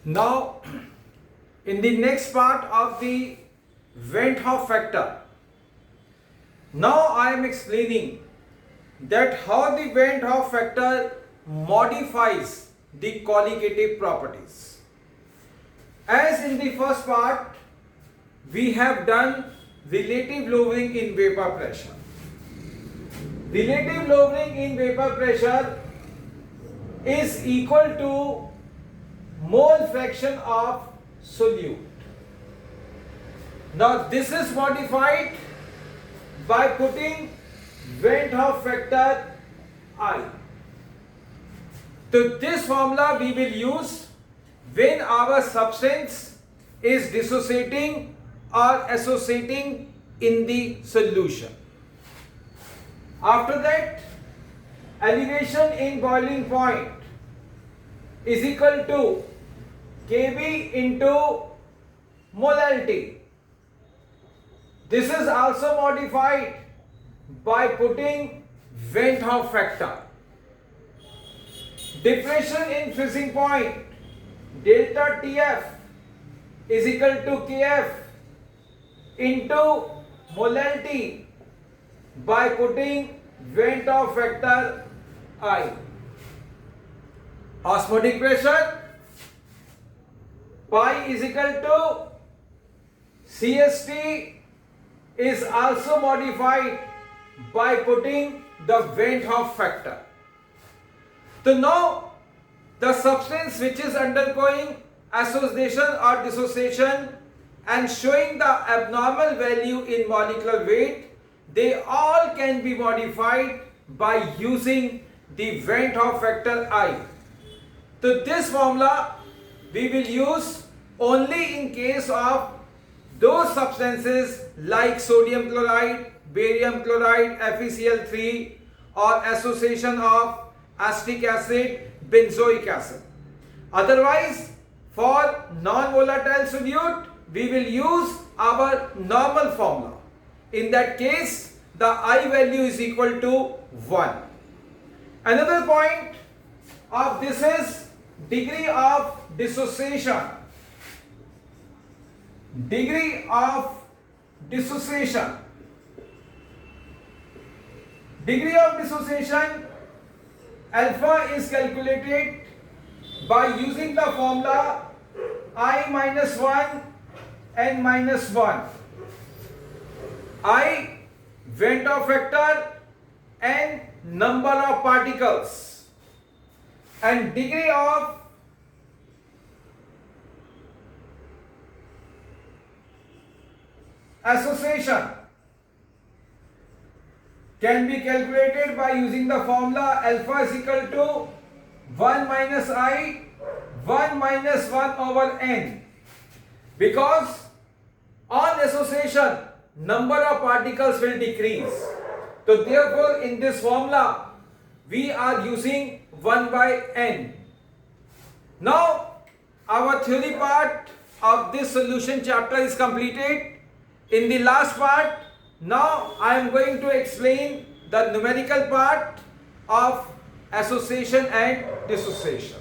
Now, in the next part of the Van't Hoff factor, now I am explaining that how the Van't Hoff factor modifies the colligative properties. As in the first part, we have done relative lowering in vapor pressure. Relative lowering in vapor pressure is equal to mole fraction of solute. Now this is modified by putting Van't Hoff factor I. So this formula we will use when our substance is dissociating or associating in the solution. After that, elevation in boiling point is equal to Kb into molality. This is also modified by putting Van't Hoff factor. Depression in freezing point delta Tf is equal to Kf into molality by putting Van't Hoff factor I. Osmotic pressure pi is equal to CST is also modified by putting the Van't Hoff factor. So now the substance which is undergoing association or dissociation and showing the abnormal value in molecular weight, they all can be modified by using the Van't Hoff factor I. So this formula we will use only in case of those substances like sodium chloride, barium chloride, FeCl3 or association of acetic acid, benzoic acid. Otherwise, for non-volatile solute, we will use our normal formula. In that case, the I value is equal to 1. Another point of this is degree of dissociation. Degree of dissociation. Degree of dissociation alpha is calculated by using the formula I minus 1 n minus 1. I Van't Hoff factor and number of particles, and degree of association can be calculated by using the formula alpha is equal to 1 minus I 1 minus 1 over n, because on association number of particles will decrease. So therefore in this formula we are using 1 by n. Now our theory part of this solution chapter is completed. In the last part, now I am going to explain the numerical part of association and dissociation.